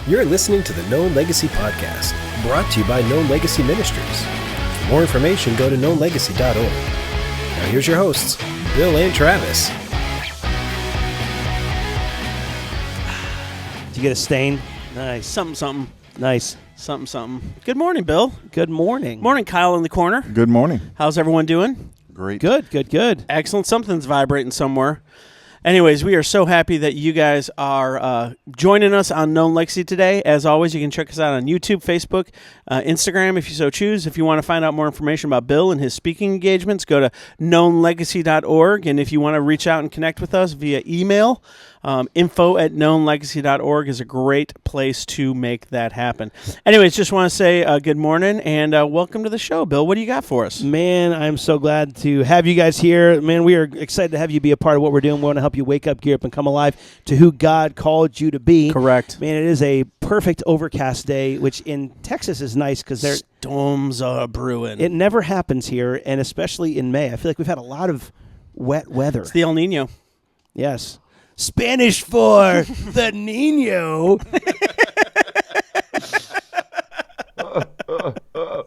You're listening to the Known Legacy Podcast, brought to you by Known Legacy Ministries. For more information, go to knownlegacy.org. Now here's your hosts, Bill and Travis. Did you get a stain? Nice. Something. Nice. Something. Good morning, Bill. Good morning. Morning, Kyle in the corner. Good morning. How's everyone doing? Great. Good. Excellent. Something's vibrating somewhere. Anyways, we are so happy that you guys are joining us on Known Legacy today. As always, you can check us out on YouTube, Facebook, Instagram, if you so choose. If you want to find out more information about Bill and his speaking engagements, go to knownlegacy.org. And if you want to reach out and connect with us via email, info@knownlegacy.org is a great place to make that happen. Anyways, just want to say good morning and welcome to the show. Bill, what do you got for us? Man, I'm so glad to have you guys here. Man, we are excited to have you be a part of what we're doing. We want to help you wake up, gear up, and come alive to who God called you to be. Correct. Man, it is a perfect overcast day, which in Texas is nice because storms are brewing. It never happens here, and especially in May. I feel like we've had a lot of wet weather. It's the El Nino. Yes. Spanish for the Nino.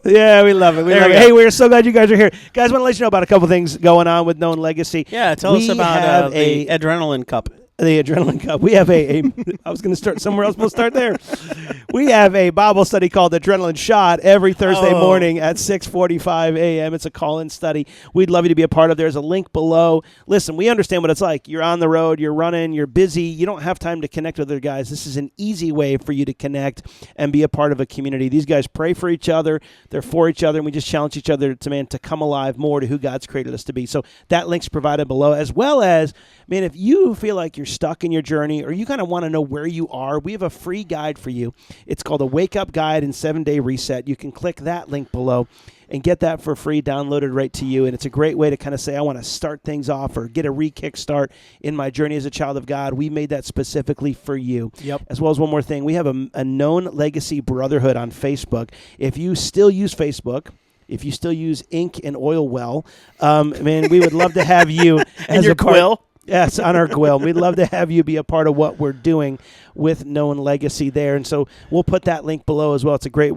Yeah, we love it. Hey, we're so glad you guys are here. Guys, want to let you know about a couple things going on with Known Legacy. Yeah, tell us about the Adrenaline Cup. The Adrenaline Cup. We have I was going to start somewhere else. We'll start there. We have a Bible study called Adrenaline Shot every Thursday morning at 6:45 a.m. It's a call-in study. We'd love you to be a part of. There's a link below. Listen, we understand what it's like. You're on the road. You're running. You're busy. You don't have time to connect with other guys. This is an easy way for you to connect and be a part of a community. These guys pray for each other. They're for each other, and we just challenge each other to come alive more to who God's created us to be. So that link's provided below, as well as, man, if you feel like you're stuck in your journey or you kind of want to know where you are, we have a free guide for you. It's called a Wake Up Guide and 7-Day Reset. You can click that link below and get that for free, downloaded right to you. And it's a great way to kind of say, I want to start things off or get a re-kickstart in my journey as a child of God. We made that specifically for you. Yep. As well as one more thing. We have a Known Legacy Brotherhood on Facebook. If you still use Facebook, if you still use ink and oil well, man, we would love to have you as your quill. Yes, on our quill. We'd love to have you be a part of what we're doing with Known Legacy there. And so we'll put that link below as well. It's a great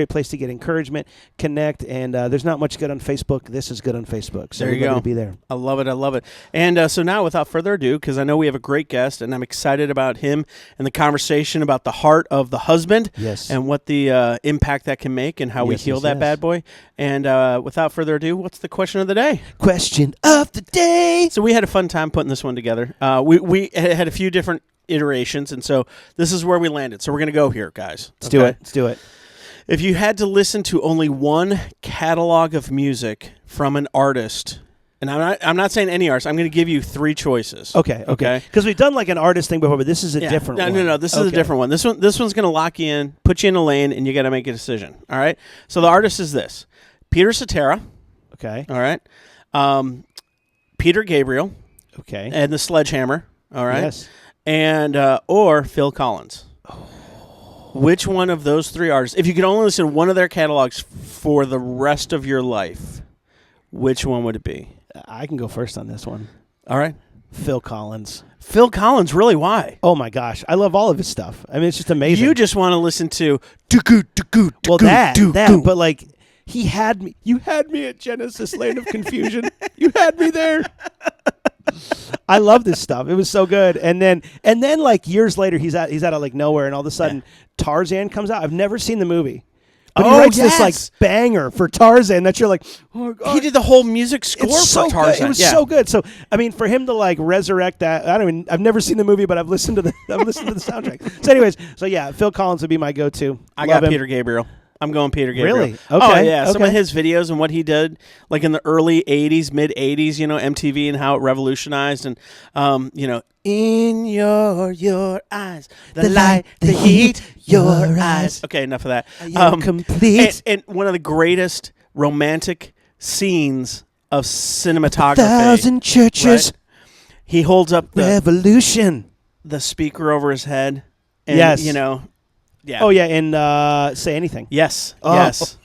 place to get encouragement, connect, and there's not much good on Facebook. This is good on Facebook. So there you go. To be there. I love it. And so now, without further ado, because I know we have a great guest, and I'm excited about him and the conversation about the heart of the husband. Yes. And what the impact that can make and how we heal that bad boy. And without further ado, what's the question of the day? Question of the day. So we had a fun time putting this one together. We had a few different iterations, and so this is where we landed. So we're going to go here, guys. Let's do it. If you had to listen to only one catalog of music from an artist, and I'm not saying any artist, I'm going to give you three choices. Okay. Because we've done like an artist thing before, but this is a different one. No. This is a different one. This one's going to lock you in, put you in a lane, and you got to make a decision. All right. So the artist is this: Peter Cetera. Okay. All right. Peter Gabriel. Okay. And the Sledgehammer. All right. Yes. And or Phil Collins. Which one of those three artists, if you could only listen to one of their catalogs for the rest of your life, which one would it be? I can go first on this one. All right. Phil Collins. Phil Collins, really? Why? Oh my gosh, I love all of his stuff. I mean, it's just amazing. You just want to listen to but like he had me. You had me at Genesis Lane of Confusion. You had me there. I love this stuff. It was so good. And then like years later, he's out of like nowhere, and all of a sudden Tarzan comes out. I've never seen the movie. But he writes this like banger for Tarzan that you're like, oh my God. He did the whole music score for Tarzan. Good. It was so good. So I mean, for him to like resurrect that, I've never seen the movie, but I've listened to the soundtrack. So anyways, Phil Collins would be my go-to. I got Peter Gabriel. I'm going Peter Gabriel. Really? Okay. Oh, yeah. Some of his videos and what he did, like in the early 80s, mid-80s, MTV and how it revolutionized. And, in your eyes, the light, the heat, your eyes. Okay, enough of that. Complete. And one of the greatest romantic scenes of cinematography. 1,000 churches. Right? He holds up the speaker over his head. And, yes. Yeah. Oh, yeah, and Say Anything. Yes, Oh. yes.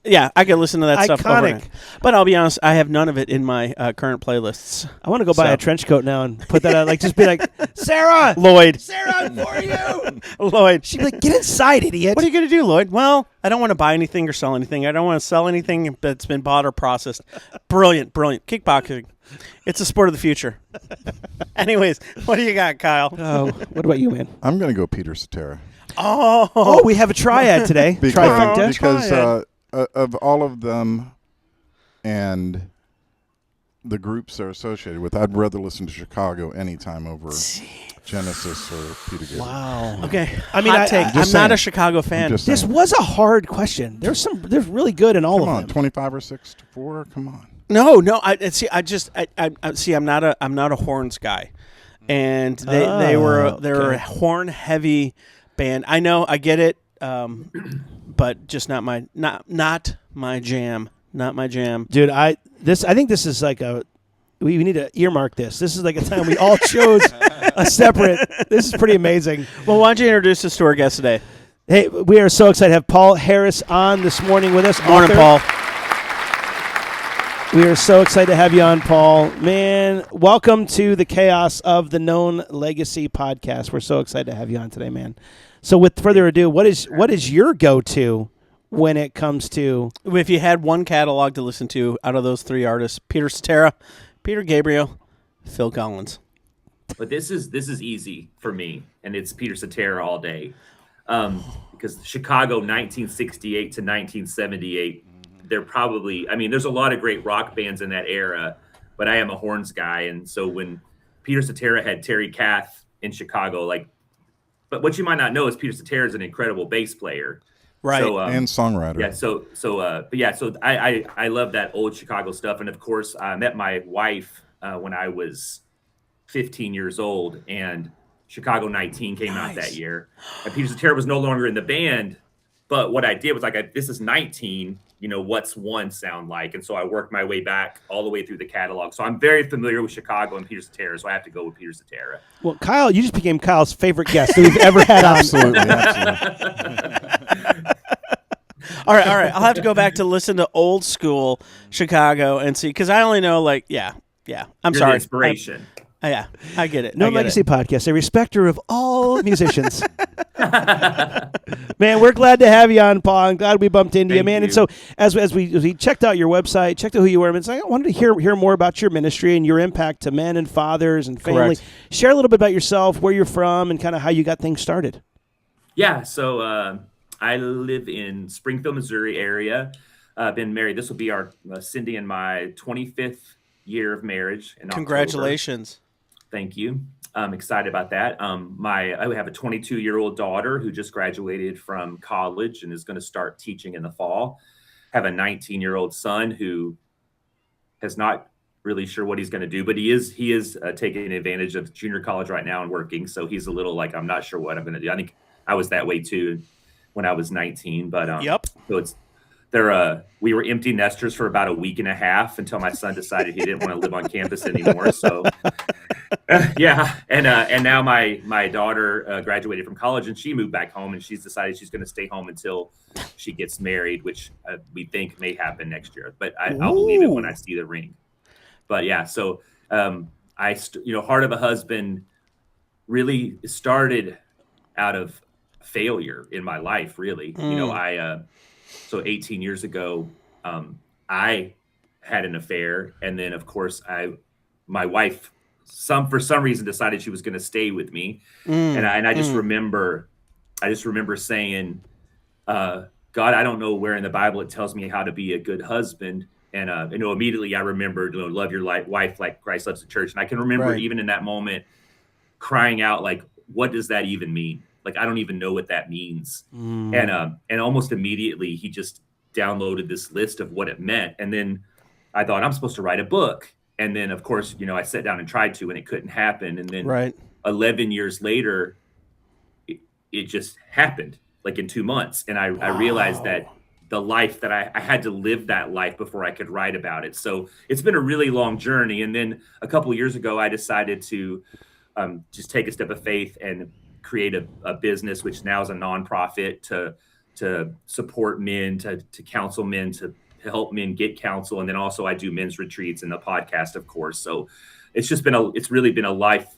Yeah, I could listen to that stuff. Iconic. Over. But I'll be honest, I have none of it in my current playlists. I want to go buy a trench coat now and put that out. Like, just be like, Sarah, Lloyd, I'm for you. Lloyd. She'd be like, get inside, idiot. What are you going to do, Lloyd? Well, I don't want to buy anything or sell anything. I don't want to sell anything that's been bought or processed. Brilliant. Kickboxing. It's a sport of the future. Anyways, what do you got, Kyle? Oh, what about you, man? I'm going to go Peter Cetera. Oh, we have a triad today. Trifecta. Because of all of them and the groups they're associated with, I'd rather listen to Chicago anytime over Genesis or Peter Gabriel. Wow. Okay. I mean, Hot take. I'm not a Chicago fan. This was a hard question. There's really good in all Come of on, them. 25 or 6 to 4. Come on. No. I'm not a horns guy, and they're a horn heavy band. I know, I get it, but just not my jam. Not my jam, dude. I think this is like we need to earmark this. This is like a time we all chose a separate. This is pretty amazing. Well, why don't you introduce us to our guest today? Hey, we are so excited to have Paul Harris on this morning with us. Morning, Paul. We are so excited to have you on, Paul. Man, welcome to the chaos of the Known Legacy podcast. We're so excited to have you on today, man. So with further ado, what is your go-to when it comes to... If you had one catalog to listen to out of those three artists, Peter Cetera, Peter Gabriel, Phil Collins. But this is easy for me, and it's Peter Cetera all day. Because Chicago 1968 to 1978, they're probably, I mean, there's a lot of great rock bands in that era, but I am a horns guy. And so when Peter Cetera had Terry Kath in Chicago, but what you might not know is Peter Cetera is an incredible bass player. Right. So, and songwriter. Yeah. So I love that old Chicago stuff. And of course, I met my wife when I was 15 years old, and Chicago 19 came out that year. And Peter Cetera was no longer in the band, but what I did was this is 19, what's one sound like? And so I worked my way back all the way through the catalog. So I'm very familiar with Chicago and Peter Cetera, so I have to go with Peter Cetera. Well, Kyle, you just became Kyle's favorite guest that we've ever had on. Absolutely. All right. I'll have to go back to listen to old school Chicago and see, because I only know I'm You're sorry. The inspiration. Yeah, I get it. No Legacy Podcast, a respecter of all musicians. Man, we're glad to have you on, Paul. I'm glad we bumped into you, man. You. And so as we checked out your website, checked out who you were, and I wanted to hear more about your ministry and your impact to men and fathers and family. Correct. Share a little bit about yourself, where you're from, and kind of how you got things started. Yeah, so I live in Springfield, Missouri area. Been married. This will be our Cindy and my 25th year of marriage in Congratulations. October. Thank you. I'm excited about that. I have a 22-year-old daughter who just graduated from college and is going to start teaching in the fall. I have a 19-year-old son who is not really sure what he's going to do, but he is taking advantage of junior college right now and working. So he's a little like, I'm not sure what I'm going to do. I think I was that way too when I was 19. But Yep. So we were empty nesters for about a week and a half until my son decided he didn't want to live on campus anymore. So. Yeah, and now my daughter graduated from college and she moved back home, and she's decided she's going to stay home until she gets married, which we think may happen next year. But I'll believe it when I see the ring. But yeah, so Heart of a Husband really started out of failure in my life. Really, so 18 years ago, I had an affair, and then of course my wife. For some reason decided she was going to stay with me. And I just remember saying, God, I don't know where in the Bible it tells me how to be a good husband. And, immediately I remembered, love your wife like Christ loves the church. And I can remember even in that moment crying out, like, what does that even mean? Like, I don't even know what that means. And almost immediately he just downloaded this list of what it meant. And then I thought, I'm supposed to write a book. And then, of course, I sat down and tried to, and it couldn't happen. And then 11 years later, it just happened, like in 2 months. And I realized that the life that I had to live that life before I could write about it. So it's been a really long journey. And then a couple of years ago, I decided to just take a step of faith and create a business, which now is a nonprofit, to to support men, to counsel men, to help men get counsel. And then also I do men's retreats and the podcast, of course. So it's really been a life,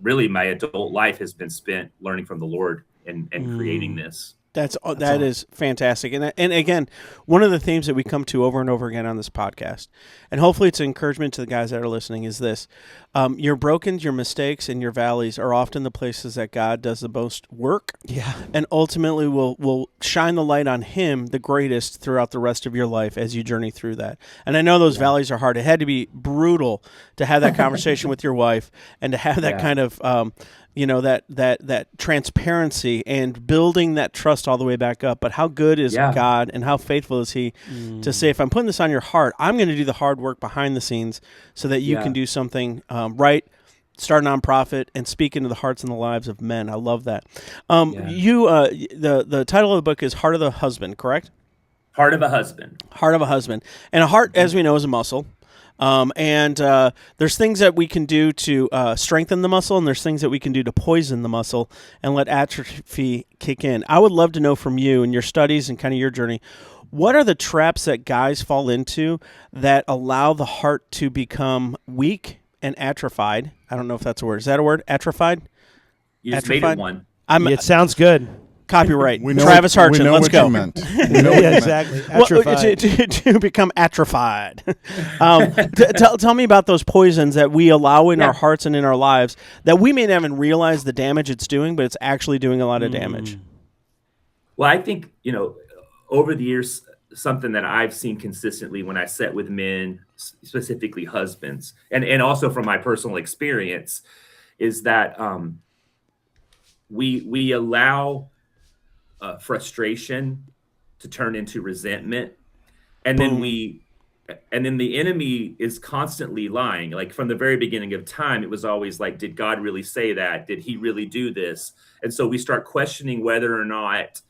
really my adult life has been spent learning from the Lord and creating this. That is fantastic. And again, one of the themes that we come to over and over again on this podcast, and hopefully it's an encouragement to the guys that are listening, is this. Your brokens, your mistakes, and your valleys are often the places that God does the most work. Yeah. And ultimately will shine the light on him the greatest throughout the rest of your life as you journey through that. And I know those valleys are hard. It had to be brutal to have that conversation with your wife and to have that kind of that transparency and building that trust all the way back up. But how good is God and how faithful is he to say, if I'm putting this on your heart, I'm going to do the hard work behind the scenes so that you can do something right, start a nonprofit, and speak into the hearts and the lives of men. I love that. The title of the book is Heart of the Husband, correct? Heart of a Husband. Heart of a Husband. And a heart, as we know, is a muscle. And there's things that we can do to strengthen the muscle, and there's things that we can do to poison the muscle and let atrophy kick in. I would love to know from you and your studies and kind of your journey, what are the traps that guys fall into that allow the heart to become weak and atrophied? I don't know if that's a word. Is that a word? Atrophied? You just made it one. It sounds good. Copyright. Travis Hartson, let's go. Exactly. Atrophied. To become atrophied. Tell me about those poisons that we allow in our hearts and in our lives that we may not even realize the damage it's doing, but it's actually doing a lot of damage. Well, I think, over the years, something that I've seen consistently when I sit with men, specifically husbands, and also from my personal experience, is that we allow frustration to turn into resentment, and then the enemy is constantly lying. Like from the very beginning of time, it was always like, did God really say that? Did he really do this? And so we start questioning whether or not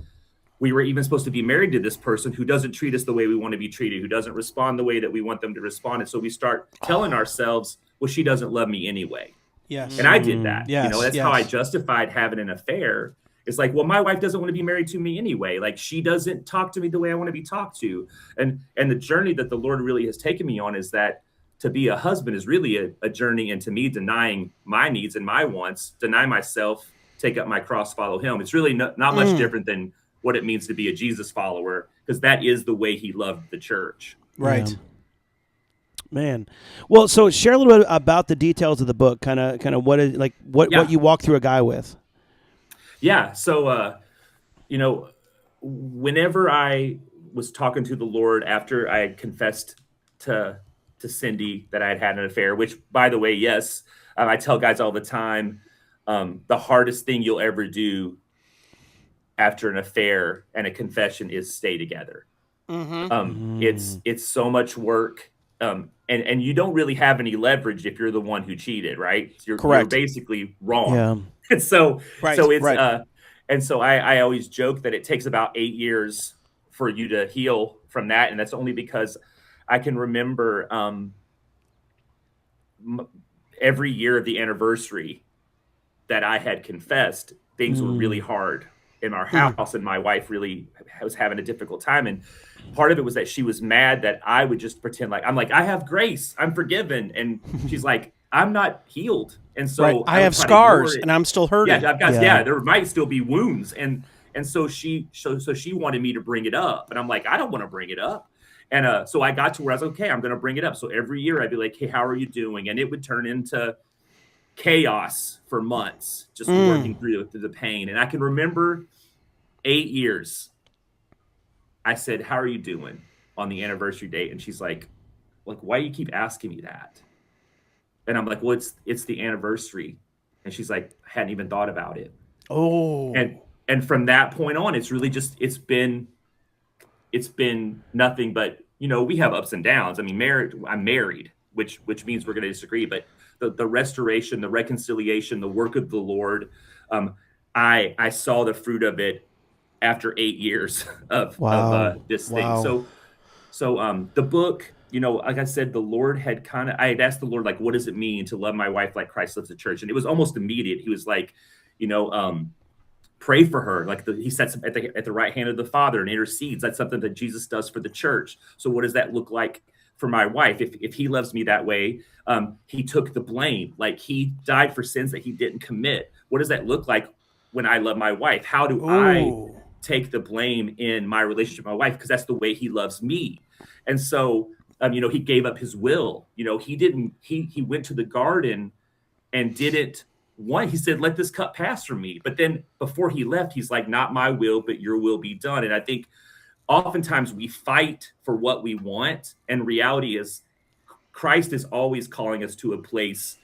we were even supposed to be married to this person who doesn't treat us the way we want to be treated, who doesn't respond the way that we want them to respond. And so we start telling ourselves, well, she doesn't love me anyway. Yes. And I did that. Yes. That's how I justified having an affair. It's like, well, my wife doesn't want to be married to me anyway. Like, she doesn't talk to me the way I want to be talked to. And the journey that the Lord really has taken me on is that to be a husband is really a journey into me denying my needs and my wants, deny myself, take up my cross, follow him. It's really not much different than what it means to be a Jesus follower, because that is the way he loved the church. Right. Yeah. Man. Well, so share a little bit about the details of the book, kind of what is what you walk through a guy with. Yeah. So, whenever I was talking to the Lord after I had confessed to Cindy that I had an affair, which, by the way, yes, I tell guys all the time, the hardest thing you'll ever do after an affair and a confession is stay together. It's so much work. And you don't really have any leverage if you're the one who cheated, right? You're basically wrong. Yeah. And so I always joke that it takes about 8 years for you to heal from that. And that's only because I can remember every year of the anniversary that I had confessed, things were really hard in our house, and my wife really was having a difficult time. And part of it was that she was mad that I would just pretend like, I'm like, I have grace, I'm forgiven. And she's like, I'm not healed. And so I have scars and I'm still hurting. Yeah, I've got, there might still be wounds. And so she wanted me to bring it up. And I'm like, I don't want to bring it up. And so I got to where I was like, okay, I'm going to bring it up. So every year I'd be like, hey, how are you doing? And it would turn into chaos for months, just working through the pain. And I can remember 8 years. I said, how are you doing on the anniversary date? And she's like, why do you keep asking me that? And I'm like, well, it's the anniversary. And she's like, I hadn't even thought about it. Oh. And from that point on, it's really just, it's been nothing but, we have ups and downs. I mean, I'm married, which means we're going to disagree, but the restoration, the reconciliation, the work of the Lord, I saw the fruit of it after 8 years of this thing. So the book, like I said, the Lord had I had asked the Lord, like, what does it mean to love my wife like Christ loves the church? And it was almost immediate. He was like, pray for her. Like he sits at the right hand of the Father and intercedes. That's something that Jesus does for the church. So what does that look like for my wife? If he loves me that way, he took the blame. Like he died for sins that he didn't commit. What does that look like when I love my wife? How do I take the blame in my relationship with my wife? Because that's the way he loves me. And so, he gave up his will. He went to the garden and didn't he said, let this cup pass from me. But then before he left, he's like, not my will, but your will be done. And I think oftentimes we fight for what we want. And reality is Christ is always calling us to a place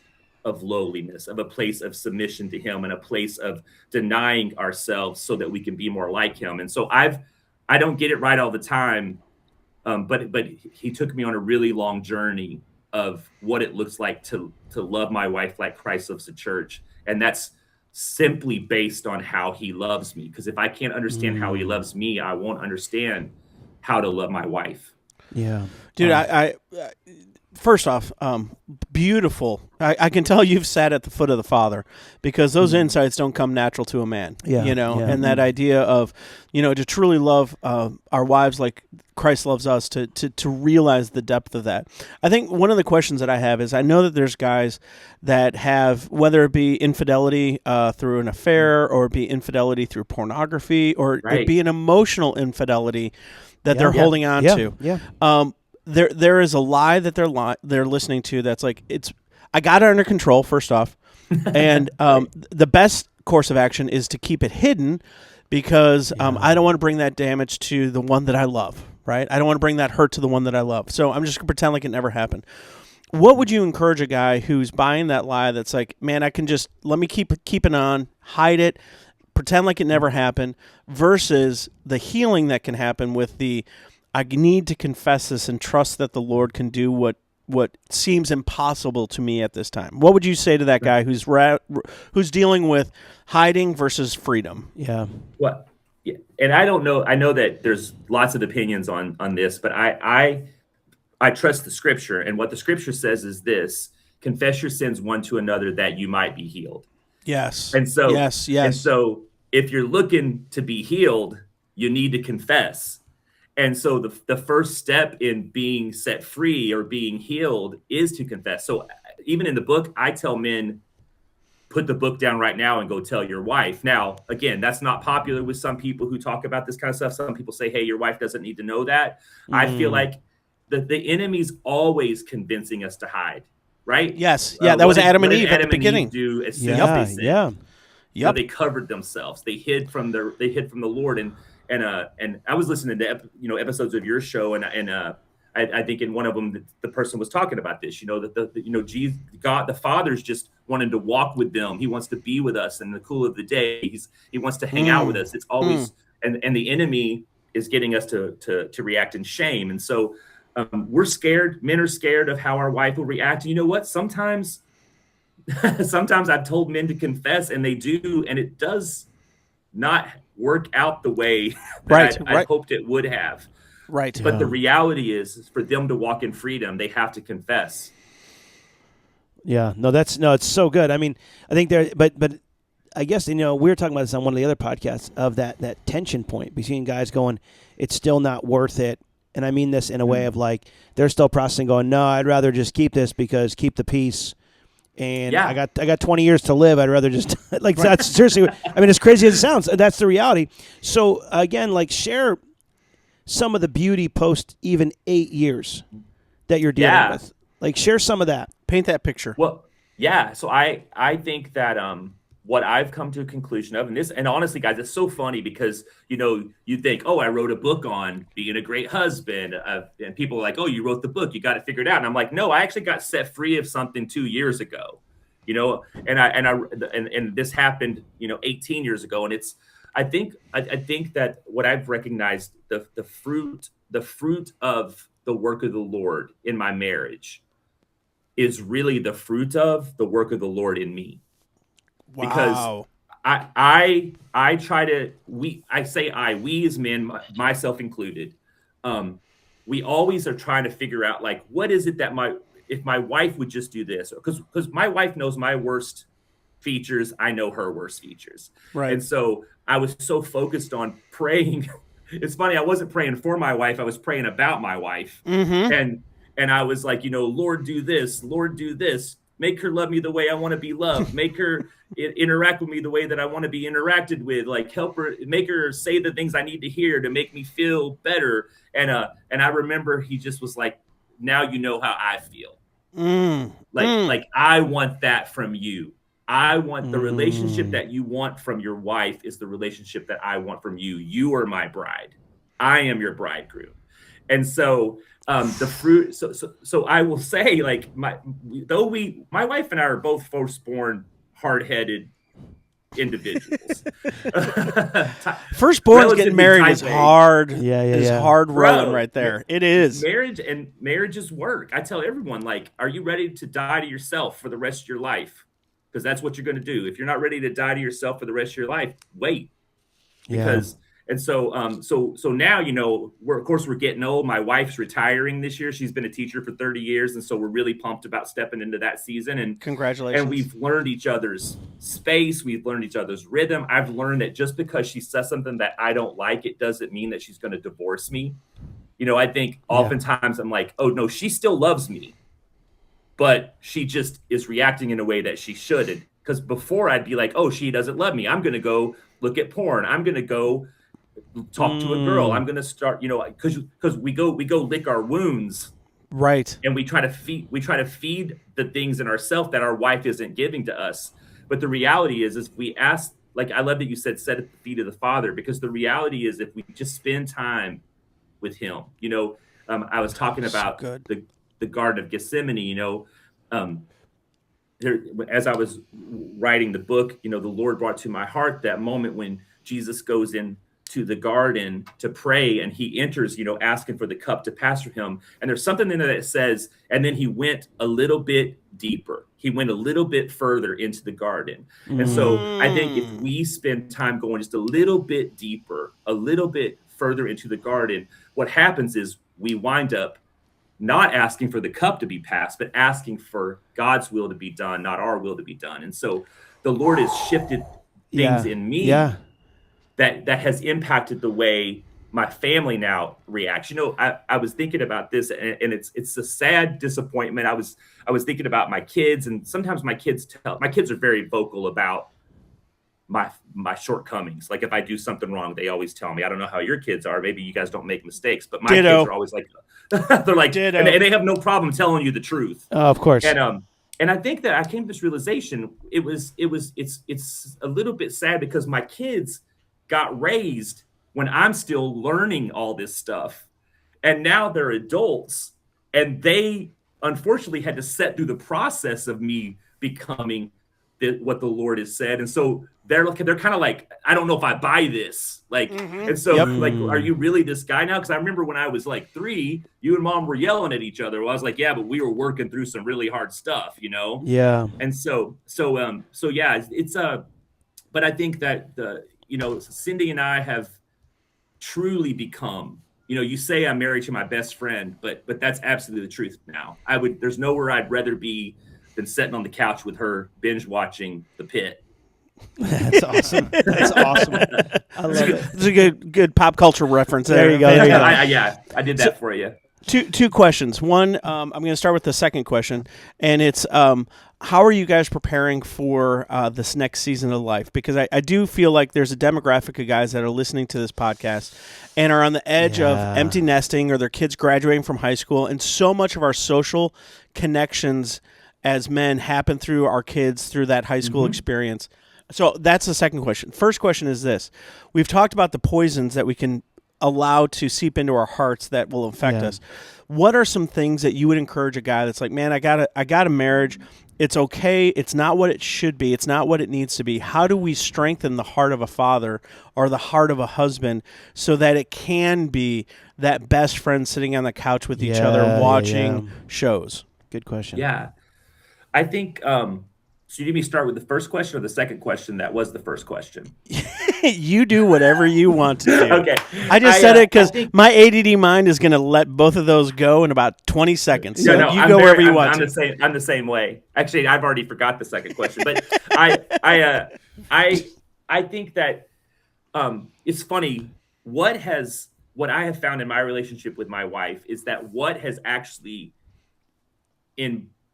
of lowliness, of a place of submission to him, and a place of denying ourselves so that we can be more like him. And so I don't get it right all the time. But he took me on a really long journey of what it looks like to love my wife like Christ loves the church. And that's simply based on how he loves me. Because if I can't understand how he loves me, I won't understand how to love my wife. Yeah. Dude, I first off, beautiful. I can tell you've sat at the foot of the Father, because those insights don't come natural to a man. Yeah, And that idea of, to truly love our wives like Christ loves us, to realize the depth of that. I think one of the questions that I have is, I know that there's guys that have, whether it be infidelity through an affair, or be infidelity through pornography, or it be an emotional infidelity that they're holding on to. Yeah. There is a lie that they're listening to that's like, I got it under control, first off, and the best course of action is to keep it hidden, because I don't want to bring that damage to the one that I love, right? I don't want to bring that hurt to the one that I love. So I'm just going to pretend like it never happened. What would you encourage a guy who's buying that lie that's like, man, I can just, let me keep it on, hide it, pretend like it never happened, versus the healing that can happen with I need to confess this and trust that the Lord can do what seems impossible to me at this time? What would you say to that guy who's dealing with hiding versus freedom? Yeah. Well, yeah. And I don't know. I know that there's lots of opinions on this, but I trust the scripture. And what the scripture says is this: confess your sins one to another that you might be healed. Yes. And so, yes. And so if you're looking to be healed, you need to confess. And so the first step in being set free or being healed is to confess. So even in the book, I tell men, put the book down right now and go tell your wife. Now, again, that's not popular with some people who talk about this kind of stuff. Some people say, hey, your wife doesn't need to know that. I feel like the enemy's always convincing us to hide, right? Yes. Yeah, that was Adam and Eve at the beginning. Do as soon as they sinned? Yeah. Yep. They covered themselves. They hid from the Lord. And I was listening to episodes of your show, and I think in one of them the person was talking about this. That Jesus, God the Father's just wanting to walk with them. He wants to be with us in the cool of the day. He wants to hang out with us. It's always and the enemy is getting us to react in shame. And so we're scared. Men are scared of how our wife will react. And you know what? Sometimes I've told men to confess, and they do, and it does not work out the way that I hoped it would have. Right. But the reality is for them to walk in freedom, they have to confess. Yeah. It's so good. I mean, I think but I guess, we were talking about this on one of the other podcasts of that tension point between guys going, it's still not worth it. And I mean this in a way of like, they're still processing going, no, I'd rather just keep this because keep the peace. And I got 20 years to live. I'd rather just that's seriously. I mean, as crazy as it sounds, that's the reality. So again, share some of the beauty post even 8 years that you're dealing with. Share some of that. Paint that picture. Well, yeah. So I think that what I've come to a conclusion of, and honestly, guys, it's so funny because you think, oh, I wrote a book on being a great husband, and people are like, oh, you wrote the book, you got it figured out, and I'm like, no, I actually got set free of something 2 years ago, and this happened 18 years ago, and it's I think that what I've recognized the fruit of the work of the Lord in my marriage is really the fruit of the work of the Lord in me. Wow. Because I try to, we as men, myself included, we always are trying to figure out what is it that if my wife would just do this, because my wife knows my worst features. I know her worst features. Right. And so I was so focused on praying. It's funny. I wasn't praying for my wife. I was praying about my wife. Mm-hmm. And I was like, Lord, do this. Lord, do this. Make her love me the way I want to be loved. Make her interact with me the way that I want to be interacted with. Like, help her, make her say the things I need to hear to make me feel better. And I remember he just was like, now you know how I feel. Like I want that from you. I want the relationship that you want from your wife is the relationship that I want from you. You are my bride. I am your bridegroom. And so the fruit. So I will say, like, my wife and I are both firstborn, hard-headed individuals. Firstborns getting married is hard. Is hard rolling right there. It is. Marriage is work. I tell everyone, like, are you ready to die to yourself for the rest of your life? Because that's what you're going to do. If you're not ready to die to yourself for the rest of your life, wait. Because and so now, we're getting old. My wife's retiring this year. She's been a teacher for 30 years. And so we're really pumped about stepping into that season. And congratulations. And we've learned each other's space. We've learned each other's rhythm. I've learned that just because she says something that I don't like, it doesn't mean that she's going to divorce me. I think oftentimes I'm like, oh no, she still loves me, but she just is reacting in a way that she shouldn't. Because before I'd be like, oh, she doesn't love me. I'm going to go look at porn. I'm going to go talk to a girl. I'm going to start, because we go lick our wounds. Right. And we try to feed the things in ourselves that our wife isn't giving to us. But the reality is we ask, like, I love that you said, set at the feet of the Father, because the reality is if we just spend time with him, I was talking about the Garden of Gethsemane, as I was writing the book, the Lord brought to my heart that moment when Jesus goes in to the garden to pray, and he enters, asking for the cup to pass from him. And there's something in there that says, and then he went a little bit deeper. He went a little bit further into the garden. And so I think if we spend time going just a little bit deeper, a little bit further into the garden, what happens is we wind up not asking for the cup to be passed, but asking for God's will to be done, not our will to be done. And so the Lord has shifted things in me that has impacted the way my family now reacts. I was thinking about this, and it's a sad disappointment. I was thinking about my kids, and sometimes my kids are very vocal about my shortcomings. Like if I do something wrong, they always tell me. I don't know how your kids are. Maybe you guys don't make mistakes, but my kids are always like, they're like, and they have no problem telling you the truth. Of course. And I think that I came to this realization. It's a little bit sad because my kids got raised when I'm still learning all this stuff, and now they're adults, and they unfortunately had to set through the process of me becoming what the Lord has said. And so they're kind of like, I don't know if I buy this. Like, and so like, are you really this guy now? Because I remember when I was like 3, you and Mom were yelling at each other. Well, I was like, yeah, but we were working through some really hard stuff, Yeah. And so yeah, it's but I think that Cindy and I have truly become, you say I'm married to my best friend, but that's absolutely the truth now. There's nowhere I'd rather be than sitting on the couch with her, binge watching The Pit. That's awesome. That's awesome. I love it. It's a good pop culture reference. There you go. There you go. I did that for you. Two questions. One, I'm going to start with the second question, and it's how are you guys preparing for this next season of life? Because I do feel like there's a demographic of guys that are listening to this podcast and are on the edge of empty nesting or their kids graduating from high school, and so much of our social connections as men happen through our kids through that high school experience. So that's the second question. First question is this. We've talked about the poisons that we can allow to seep into our hearts that will affect us. What are some things that you would encourage a guy that's like, man, I got a marriage. It's okay. It's not what it should be. It's not what it needs to be. How do we strengthen the heart of a father or the heart of a husband so that it can be that best friend sitting on the couch with each other watching shows? Good question. Yeah. I think So you need me to start with the first question or the second question that was the first question? You do whatever you want to do. Okay. I just said it because my ADD mind is going to let both of those go in about 20 seconds. So you I'm go wherever you want I'm to. I'm the same way. Actually, I've already forgot the second question, but I think that it's funny. What I have found in my relationship with my wife is that what has actually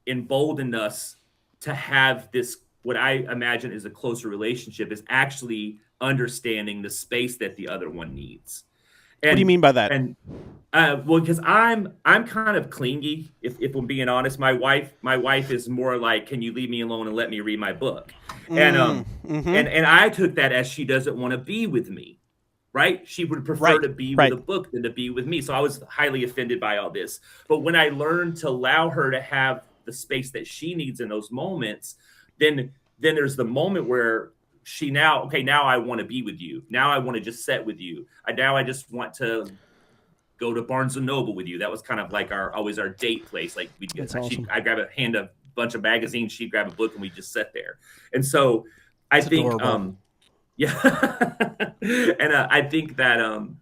emboldened us to have this, what I imagine is a closer relationship, is actually understanding the space that the other one needs. And, What do you mean by that? And well, because I'm kind of clingy, if I'm being honest. My wife is more like, can you leave me alone and let me read my book? And I took that as she doesn't want to be with me. Right? She would prefer to be with a book than to be with me. So I was highly offended by all this. But when I learned to allow her to have the space that she needs in those moments, then there's the moment where now I want to be with you. Now I want to just sit with you. Now I just want to go to Barnes and Noble with you. That was kind of like always our date place. Like awesome. I'd grab a bunch of magazines, she'd grab a book, and we just sit there. And so I think, adorable. yeah, and I think that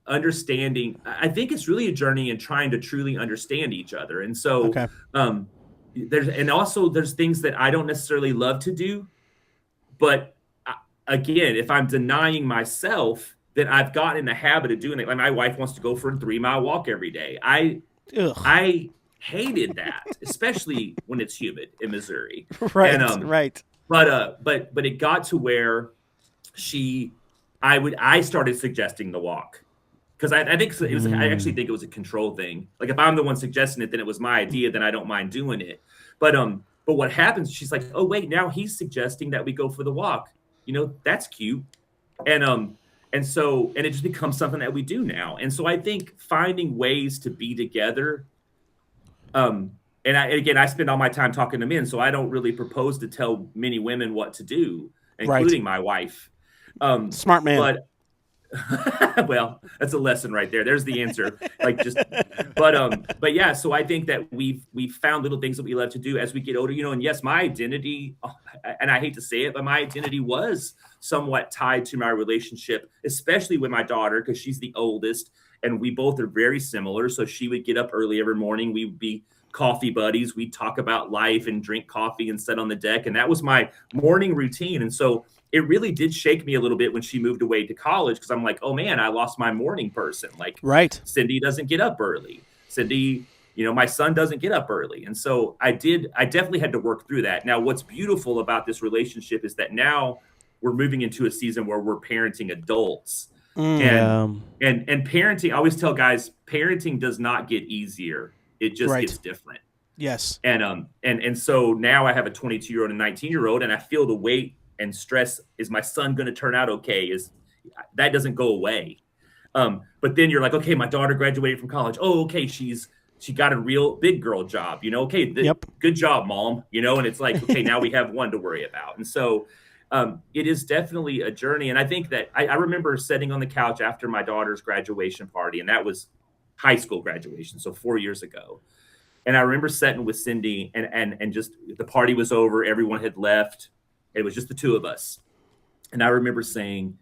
understanding, I think it's really a journey in trying to truly understand each other. And so, there's things that I don't necessarily love to do, but again, if I'm denying myself, then I've gotten in the habit of doing it. Like my wife wants to go for a 3-mile walk every day. I hated that, especially when it's humid in Missouri. Right. And, right. But it got to where I started suggesting the walk, because I think it was. I actually think it was a control thing. Like if I'm the one suggesting it, then it was my idea. Then I don't mind doing it. But what happens? She's like, oh wait, now he's suggesting that we go for the walk. That's cute. And it just becomes something that we do now. And so I think finding ways to be together. And I spend all my time talking to men, so I don't really propose to tell many women what to do, including my wife. Smart man. But well, that's a lesson right there. There's the answer. But yeah. So I think that we've found little things that we love to do as we get older. And yes, my identity, and I hate to say it, but my identity was somewhat tied to my relationship, especially with my daughter, because she's the oldest, and we both are very similar. So she would get up early every morning. We would be coffee buddies. We'd talk about life and drink coffee and sit on the deck. And that was my morning routine. And so it really did shake me a little bit when she moved away to college, because I'm like, oh man, I lost my morning person. Like, Cindy doesn't get up early. Cindy, my son doesn't get up early. And so I definitely had to work through that. Now, what's beautiful about this relationship is that now we're moving into a season where we're parenting adults. And parenting, I always tell guys, parenting does not get easier. It just gets different. Yes. And so now I have a 22-year-old and 19-year-old, and I feel the weight and stress. Is my son going to turn out okay? That doesn't go away. But then you're like, okay, my daughter graduated from college. Oh, okay, she got a real big girl job. Okay, good job, mom. And it's like, okay, now we have one to worry about. And so it is definitely a journey. And I think that I remember sitting on the couch after my daughter's graduation party, and that was high school graduation, so 4 years ago. And I remember sitting with Cindy, and just the party was over. Everyone had left. It was just the two of us. And I remember saying,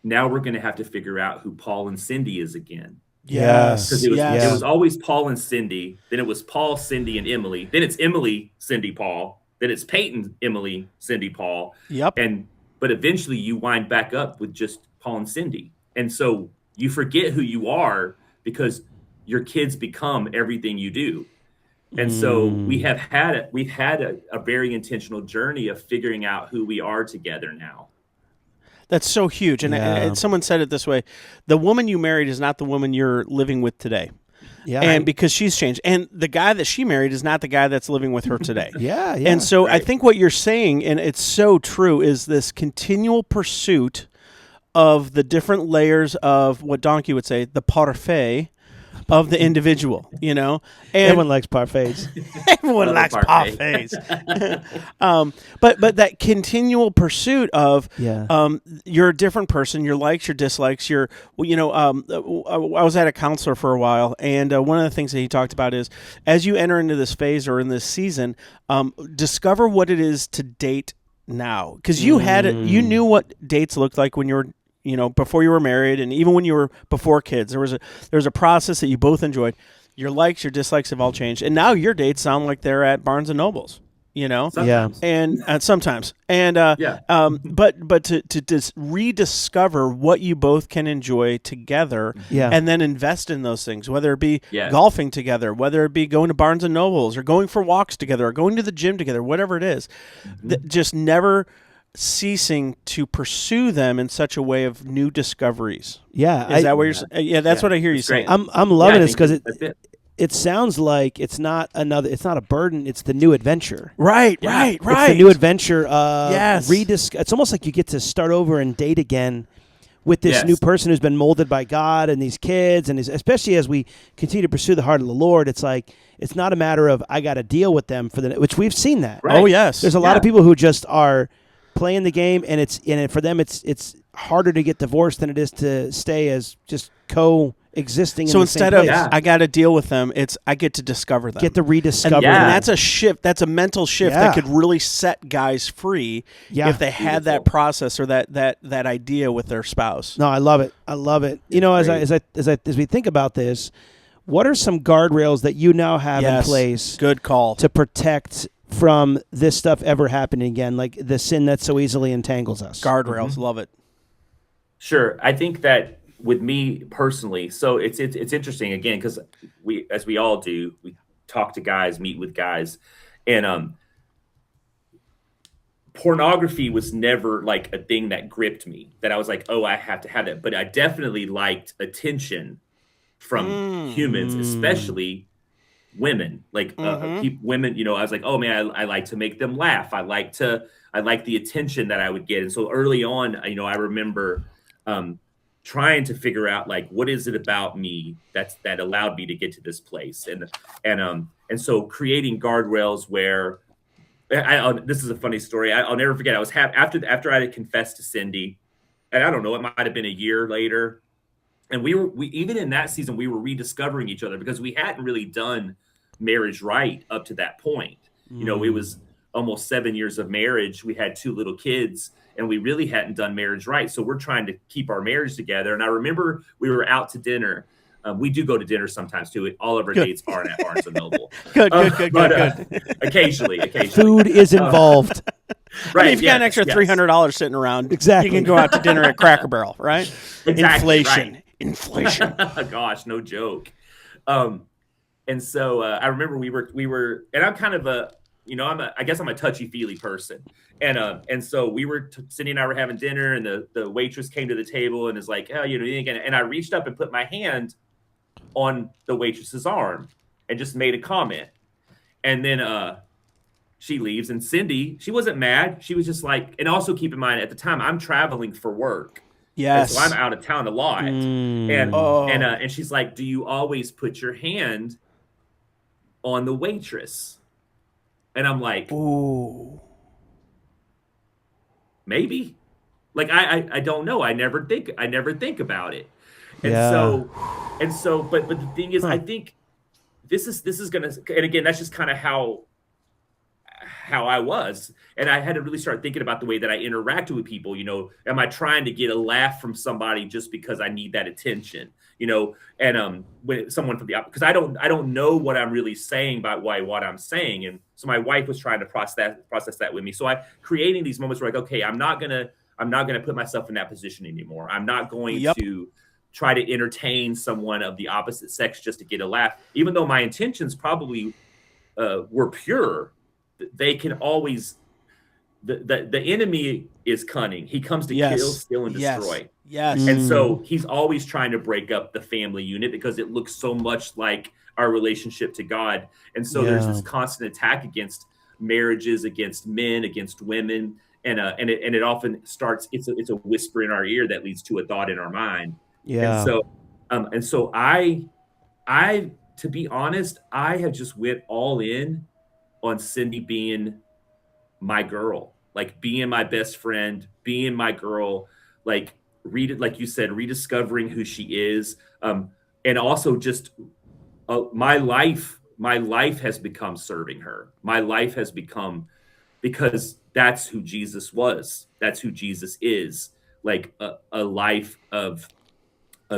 now we're going to have to figure out who Paul and Cindy is again. Yes. Because it was always Paul and Cindy. Then it was Paul, Cindy, and Emily. Then it's Emily, Cindy, Paul. Then it's Peyton, Emily, Cindy, Paul. Yep. But eventually you wind back up with just Paul and Cindy. And so you forget who you are, because your kids become everything you do. And so we've had a very intentional journey of figuring out who we are together now. That's so huge. And someone said it this way: the woman you married is not the woman you're living with today. Yeah. And because she's changed. And the guy that she married is not the guy that's living with her today. Yeah. And so I think what you're saying, and it's so true, is this continual pursuit of the different layers of what Donkey would say, the parfait, of the individual, and Everyone likes parfaits. everyone Love likes a parfait. parfaits. But that continual pursuit of you're a different person, your likes, your dislikes, I was at a counselor for a while, and one of the things that he talked about is as you enter into this phase or in this season, discover what it is to date now, because you had it, you knew what dates looked like when you were before you were married, and even when you were before kids. There was a process that you both enjoyed. Your likes, your dislikes have all changed, and now your dates sound like they're at Barnes and Nobles. Sometimes. And sometimes, and but to just rediscover what you both can enjoy together, and then invest in those things, whether it be golfing together, whether it be going to Barnes and Nobles, or going for walks together, or going to the gym together, whatever it is, just never ceasing to pursue them in such a way of new discoveries. Is that what you're saying? Yeah, that's what I hear you saying. I'm loving this because it sounds like it's not a burden. It's the new adventure. Right. It's the new adventure. Yes. It's almost like you get to start over and date again with this new person who's been molded by God and these kids, and especially as we continue to pursue the heart of the Lord, it's like it's not a matter of I got to deal with them which we've seen that. Right. Oh yes. There's a lot of people who just are playing the game, and for them it's harder to get divorced than it is to stay as just coexisting. So in the instead same of place. I got to deal with them, it's I get to discover them. Get to rediscover and them. that's a shift. That's a mental shift that could really set guys free if they had that process or that idea with their spouse. No, I love it. As we think about this, what are some guardrails that you now have in place? Good call. To protect from this stuff ever happening again, like the sin that so easily entangles us. Guardrails, love it. Sure. I think that with me personally, so it's interesting again, because as we all do, we talk to guys, meet with guys, and pornography was never like a thing that gripped me, that I was like, oh, I have to have that. But I definitely liked attention from humans, especially women, women, I was like, oh man, I like to make them laugh. I like the attention that I would get. And so early on, I remember trying to figure out like, what is it about me that allowed me to get to this place? And so creating guardrails where this is a funny story. I'll never forget. I was after I had confessed to Cindy, and I don't know, it might've been a year later. And we even in that season, we were rediscovering each other because we hadn't really done marriage right up to that point. It was almost 7 years of marriage. We had 2 little kids, and we really hadn't done marriage right. So we're trying to keep our marriage together. And I remember we were out to dinner. We do go to dinner sometimes too. All of our dates aren't at Barnes and Noble. Good. Occasionally. Food is involved. Right. I mean, if you got an extra $300 sitting around, exactly, you can go out to dinner at Cracker Barrel, right? Exactly, Inflation. Gosh, no joke. And so I remember we were, and I'm kind of I guess I'm a touchy-feely person. And so we were, Cindy and I were having dinner, and the waitress came to the table and is like, oh, and I reached up and put my hand on the waitress's arm and just made a comment. And then she leaves, and Cindy, she wasn't mad. She was just like, and also keep in mind at the time I'm traveling for work. Yes. And so I'm out of town a lot. And she's like, do you always put your hand on the waitress? And I'm like, ooh, maybe. Like I don't know. I never think about it. And so, but the thing is, I think this is gonna, and again, that's just kind of how I was. And I had to really start thinking about the way that I interacted with people. Am I trying to get a laugh from somebody just because I need that attention? And when someone from the opposite, because I don't know what I'm really saying by what I'm saying. And so my wife was trying to process that with me. So I creating these moments where like, okay, I'm not gonna put myself in that position anymore. I'm not going to try to entertain someone of the opposite sex just to get a laugh, even though my intentions probably were pure. They can always, the enemy is cunning. He comes to kill, steal, and destroy. Yes. And so he's always trying to break up the family unit because it looks so much like our relationship to God. And so there's this constant attack against marriages, against men, against women. And it often starts, it's a whisper in our ear that leads to a thought in our mind. Yeah. And so I to be honest, I have just went all in on Cindy being my girl, like being my best friend, being my girl, like like you said, rediscovering who she is. And also just my life has become serving her. My life has become, because that's who Jesus was. That's who Jesus is, like a life of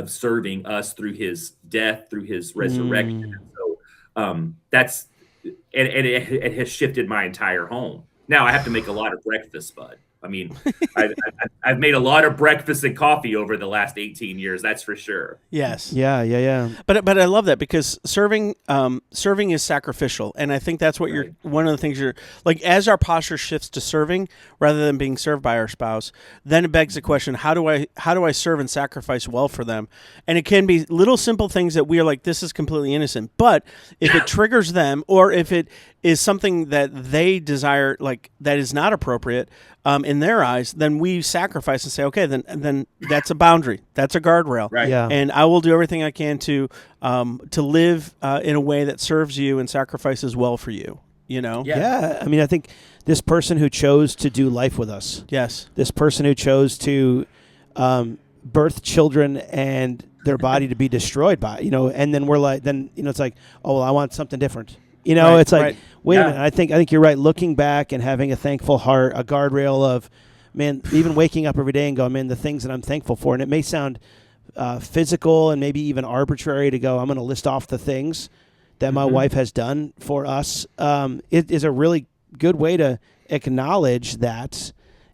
serving us through his death, through his resurrection. And so that's, and it has shifted my entire home. Now I have to make a lot of breakfast, bud. I mean, I've made a lot of breakfast and coffee over the last 18 years. That's for sure. Yes. Yeah. But I love that, because serving is sacrificial, and I think that's what Right. one of the things you're like, as our posture shifts to serving rather than being served by our spouse. Then it begs the question: how do I serve and sacrifice well for them? And it can be little simple things that we are like, this is completely innocent, but if it triggers them, or if it is something that they desire, like that is not appropriate in their eyes, then we sacrifice and say, okay, then that's a boundary, that's a guardrail, Right. Yeah. and I will do everything I can to live in a way that serves you and sacrifices well for you. You know? Yeah. I mean, I think this person who chose to do life with us, Yes. this person who chose to birth children and their body to be destroyed by, and then we're like, it's like, oh, well, I want something different. Right, It's like, right. wait a Yeah. minute. I think you're right. Looking back and having a thankful heart, a guardrail of, man, even waking up every day and going, man, the things that I'm thankful for. And it may sound physical and maybe even arbitrary to go, I'm going to list off the things that my wife has done for us. It is a really good way to acknowledge that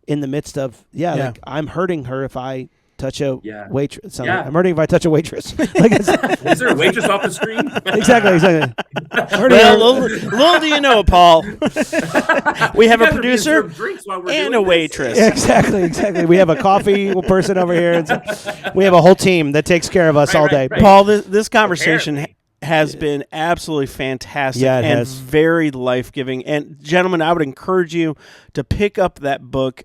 in the midst of, like I'm hurting her if I touch a Yeah. waitress. Yeah. I'm hurting if I touch a waitress. Like it's, Is there a waitress off the screen? exactly. I'm hurting her. Well, little do you know, Paul, we have a You guys are being producer served drinks while we're and doing a this. waitress. Yeah, exactly. We have a coffee person over here. We have a whole team that takes care of us all day. Right. Paul, this conversation Apparently. has been absolutely fantastic Yeah, it and has. very life-giving. And gentlemen, I would encourage you to pick up that book.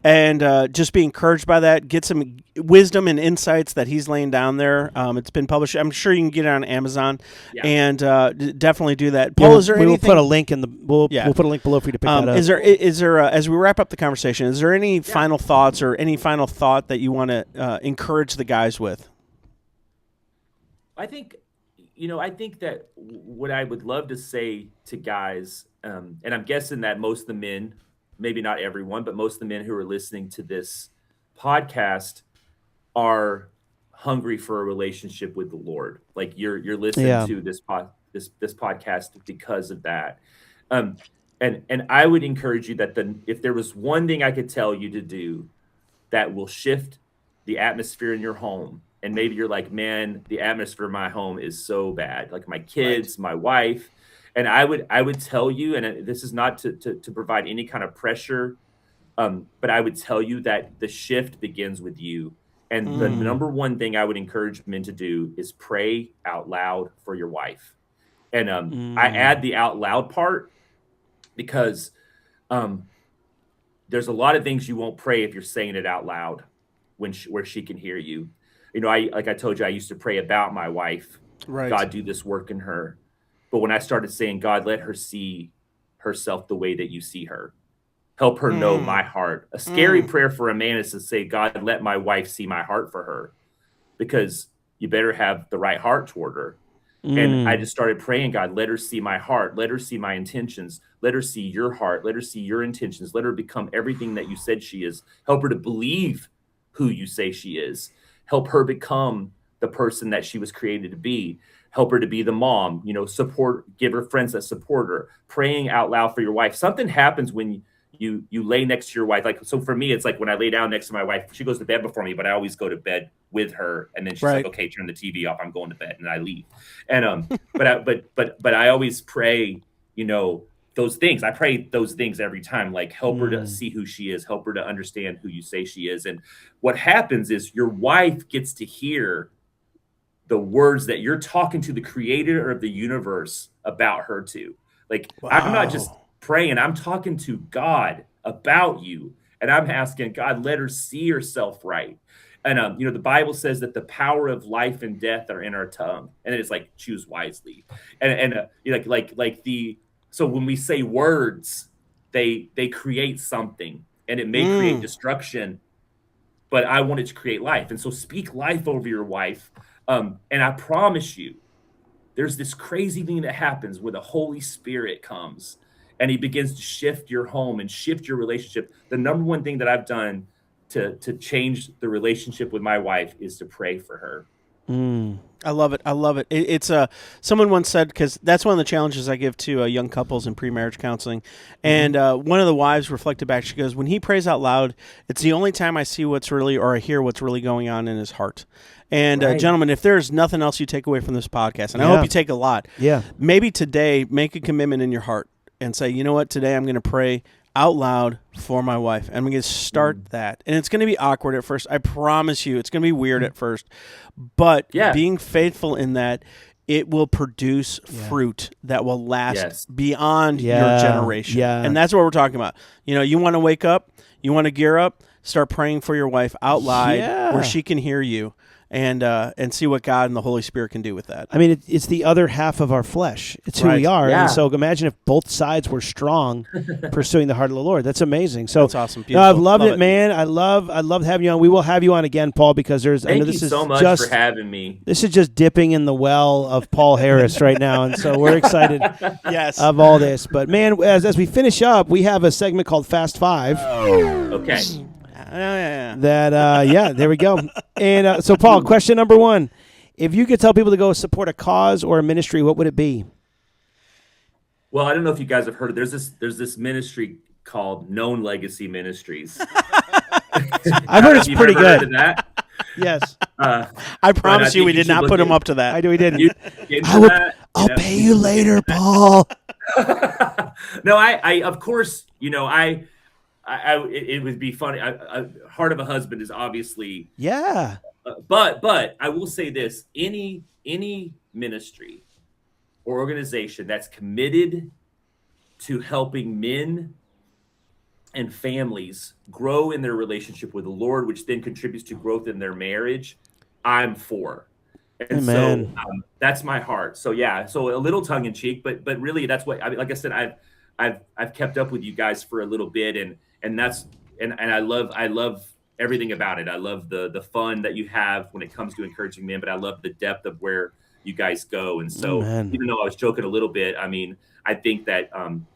And just be encouraged by that. Get some wisdom and insights that he's laying down there. It's been published. I'm sure you can get it on Amazon, Yeah. and definitely do that. Paul, is there we will anything? put a link in the. We'll Yeah. put a link below for you to pick that up. Is there as we wrap up the conversation? Is there any final thoughts or any final thought that you want to encourage the guys with? I think that what I would love to say to guys, and I'm guessing that most of the men, maybe not everyone, but most of the men who are listening to this podcast are hungry for a relationship with the Lord. Like you're listening to this podcast because of that. And I would encourage you that if there was one thing I could tell you to do that will shift the atmosphere in your home, and maybe you're like, man, the atmosphere in my home is so bad, like my kids, my wife, and I would tell you, and this is not to provide any kind of pressure, but I would tell you that the shift begins with you. And the number one thing I would encourage men to do is pray out loud for your wife. And I add the out loud part because there's a lot of things you won't pray if you're saying it out loud where she can hear you. Like I told you, I used to pray about my wife. Right. God, do this work in her. But when I started saying, God, let her see herself the way that you see her. Help her know my heart. A scary prayer for a man is to say, God, let my wife see my heart for her, because you better have the right heart toward her. And I just started praying, God, let her see my heart. Let her see my intentions. Let her see your heart. Let her see your intentions. Let her become everything that you said she is. Help her to believe who you say she is. Help her become the person that she was created to be. Help her to be the mom, give her friends that support her. Praying out loud for your wife. Something happens when you lay next to your wife. Like, so for me, it's like when I lay down next to my wife, she goes to bed before me, but I always go to bed with her. And then she's like, okay, turn the TV off. I'm going to bed, and I leave. And, but I always pray, those things. I pray those things every time, like help her to see who she is, help her to understand who you say she is. And what happens is your wife gets to hear the words that you're talking to the creator of the universe about her to. Like, I'm not just praying, I'm talking to God about you. And I'm asking God, let her see herself right. And the Bible says that the power of life and death are in our tongue, and it's like choose wisely. And so when we say words, they create something, and it may create destruction, but I wanted to create life. And so speak life over your wife. And I promise you, there's this crazy thing that happens where the Holy Spirit comes and he begins to shift your home and shift your relationship. The number one thing that I've done to change the relationship with my wife is to pray for her. I love it. I love it. It's someone once said, because that's one of the challenges I give to young couples in pre-marriage counseling. And one of the wives reflected back. She goes, when he prays out loud, it's the only time I see I hear what's really going on in his heart. And gentlemen, if there's nothing else you take away from this podcast, and I hope you take a lot, maybe today make a commitment in your heart and say, you know what, today I'm going to pray out loud for my wife. I'm going to start that. And it's going to be awkward at first. I promise you, it's going to be weird at first. But being faithful in that, it will produce fruit that will last beyond your generation. And that's what we're talking about. You want to wake up, you want to gear up, start praying for your wife out loud where she can hear you. And see what God and the Holy Spirit can do with that. I mean, it's the other half of our flesh. It's who we are. And so imagine if both sides were strong pursuing the heart of the Lord. That's amazing. So that's awesome. Beautiful. I've loved it, man. I love having you on. We will have you on again, Paul, because Thank you so much for having me. This is just dipping in the well of Paul Harris right now. And so we're excited of all this. But, man, as we finish up, we have a segment called Fast Five. Okay. There we go. And so, Paul, question number one. If you could tell people to go support a cause or a ministry, what would it be? Well, I don't know if you guys have heard of there's this ministry called Known Legacy Ministries. I've heard it's pretty good. Heard of that? Yes. I promise you we did not put him up to that. We didn't. I'll pay you later, Paul. No, I of course, it would be funny. Heart of a Husband is obviously but I will say this: any ministry or organization that's committed to helping men and families grow in their relationship with the Lord, which then contributes to growth in their marriage, I'm for. And Amen. So that's my heart. So so a little tongue in cheek, but really that's what like I said. I've kept up with you guys for a little bit, and I love everything about it. I love the fun that you have when it comes to encouraging men, but I love the depth of where you guys go. And so even though I was joking a little bit, I mean, I think that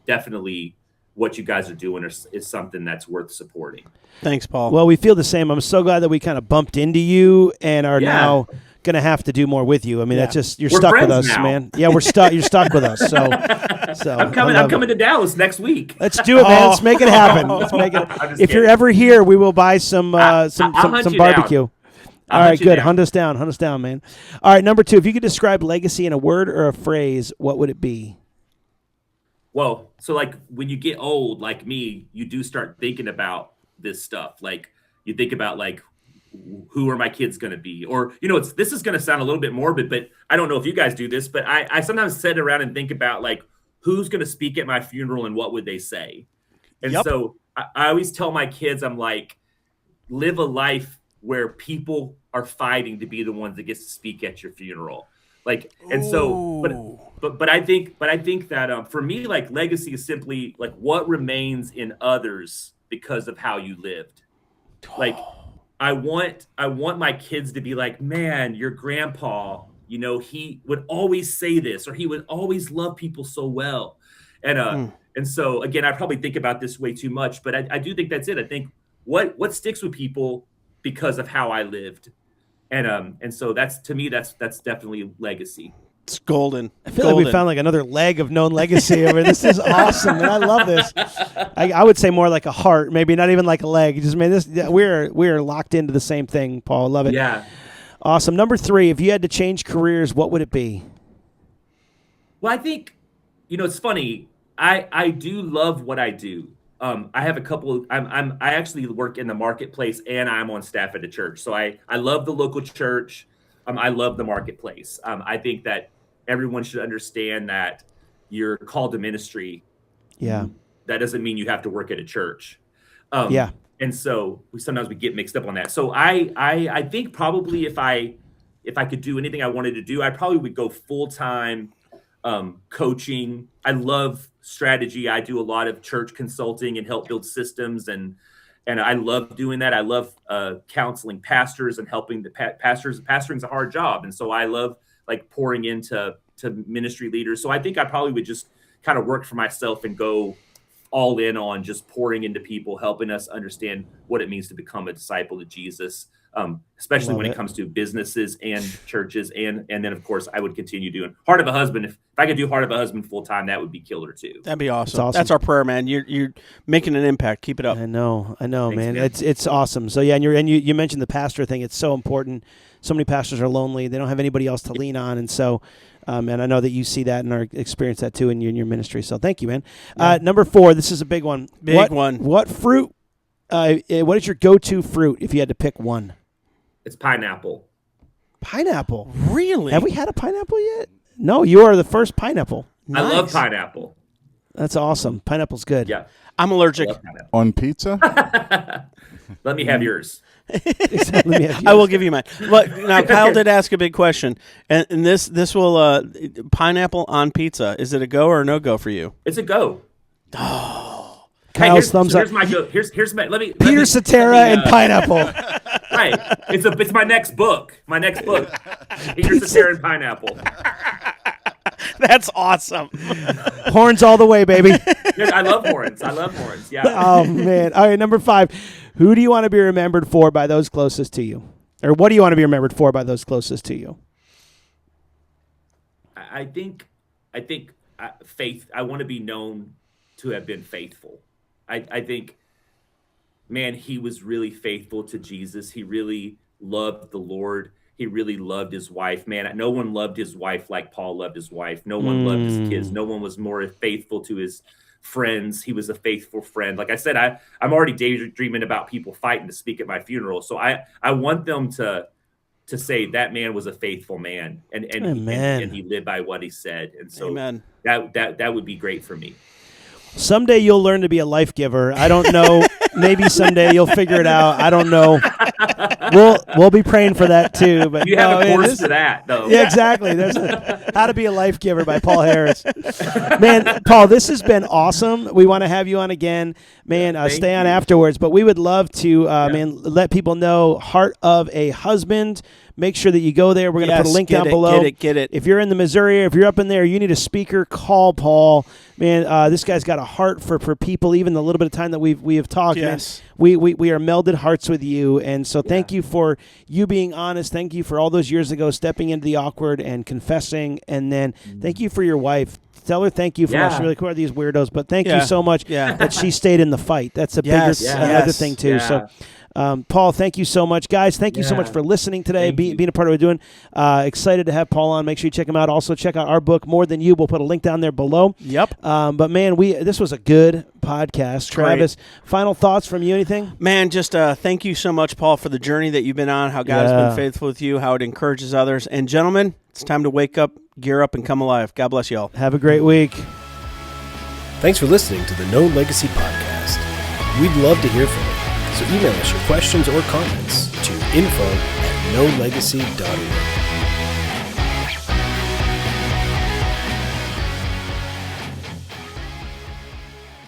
definitely what you guys are doing is something that's worth supporting. Thanks, Paul. Well, we feel the same. I'm so glad that we kind of bumped into you and are now going to have to do more with you. I mean, that's just, you're stuck with us, now. Man. Yeah, we're stuck. You're stuck with us. So I'm coming to Dallas next week. Let's do it, man. Let's make it happen. Let's make it. If you're ever here, we will buy some barbecue. All right, good. Hunt us down, man. All right, number two, if you could describe legacy in a word or a phrase, what would it be? Well, so like when you get old, like me, you do start thinking about this stuff. Like you think about like, who are my kids going to be? Or, this is going to sound a little bit morbid, but I don't know if you guys do this, but I sometimes sit around and think about like, who's going to speak at my funeral and what would they say? And so I always tell my kids, I'm like, live a life where people are fighting to be the ones that gets to speak at your funeral. Like, and so, but I think that for me, like legacy is simply like what remains in others because of how you lived. Like, I want my kids to be like, man, your grandpa, he would always say this, or he would always love people so well. And so again, I probably think about this way too much, but I do think that's it. I think what sticks with people because of how I lived. And so that's, to me, that's definitely legacy. It's golden. I feel like we found like another leg of Known Legacy over. This is awesome, man. I love this. I would say more like a heart, maybe not even like a leg. Just we're locked into the same thing, Paul. I love it. Yeah. Awesome. Number three, if you had to change careers, what would it be? Well, I think, it's funny. I do love what I do. I have a couple. I actually work in the marketplace and I'm on staff at a church. So I love the local church. I love the marketplace. I think that everyone should understand that you're called to ministry. Yeah. That doesn't mean you have to work at a church. And so sometimes we get mixed up on that. So I think probably if I could do anything I wanted to do, I probably would go full-time coaching. I love strategy. I do a lot of church consulting and help build systems, and I love doing that. I love counseling pastors and helping the pastors. Pastoring's a hard job, and so I love like pouring into ministry leaders. So I think I probably would just kind of work for myself and go all in on just pouring into people, helping us understand what it means to become a disciple of Jesus, especially when it comes to businesses and churches. And then, of course, I would continue doing Heart of a Husband. If I could do Heart of a Husband full time, that would be killer too. That'd be awesome. That's our prayer, man. You're making an impact. Keep it up. I know, Thanks, man. It's awesome. So yeah, and you mentioned the pastor thing. It's so important. So many pastors are lonely. They don't have anybody else to lean on, and so. And I know that you see that and experience that too in your ministry. So thank you, man. Number 4, this is a big one. What fruit? What is your go-to fruit if you had to pick one? It's pineapple. Pineapple? Really? Have we had a pineapple yet? No, you are the first pineapple. Nice. I love pineapple. That's awesome. Pineapple's good. Yeah. I'm allergic. On pizza? Let me have yours. I will give you mine. Look, now Kyle did ask a big question, and this will pineapple on pizza. Is it a go or a no go for you? It's a go. Oh, Kyle's thumbs up. Here's my go. Here's my. Peter Cetera and pineapple. Right. It's my next book. Peter Cetera and pineapple. That's awesome. Horns all the way, baby. I love horns. Yeah. Oh, man. All right, number 5. Who do you want to be remembered for by those closest to you? Or what do you want to be remembered for by those closest to you? I think faith. I want to be known to have been faithful. I think, man, he was really faithful to Jesus. He really loved the Lord. He really loved his wife. Man, no one loved his wife like Paul loved his wife. No one loved his kids. No one was more faithful to his friends. He was a faithful friend. Like I said, I'm already daydreaming about people fighting to speak at my funeral. So I want them to say that man was a faithful man and he lived by what he said. And so that would be great for me. Someday you'll learn to be a life giver. I don't know. Maybe someday you'll figure it out. I don't know. We'll be praying for that too. But you have a course for that, though. Yeah, exactly. There's How to Be a Life Giver by Paul Harris. Man, Paul, this has been awesome. We want to have you on again. Man, stay on afterwards. But we would love to, let people know Heart of a Husband. Make sure that you go there. We're going to put a link down below. Get it. If you're in the Missouri, if you're up in there, you need a speaker, call Paul. Man, this guy's got a heart for people, even the little bit of time that we have talked. Yes. Man, we are melded hearts with you. And so thank you for you being honest. Thank you for all those years ago stepping into the awkward and confessing. And then thank you for your wife. Tell her thank you for us. Really cool, these weirdos. But thank you so much that she stayed in the fight. That's a bigger another thing, too. Yeah. So. Paul, thank you so much. Guys, thank you so much for listening today, being a part of what we're doing. Excited to have Paul on. Make sure you check him out. Also, check out our book, More Than You. We'll put a link down there below. Yep. But, man, this was a good podcast. Travis, final thoughts from you, anything? Man, just thank you so much, Paul, for the journey that you've been on, how God has been faithful with you, how it encourages others. And, gentlemen, it's time to wake up, gear up, and come alive. God bless you all. Have a great week. Thanks for listening to the Known Legacy Podcast. We'd love to hear from you. So email us your questions or comments to info@knownlegacy.org.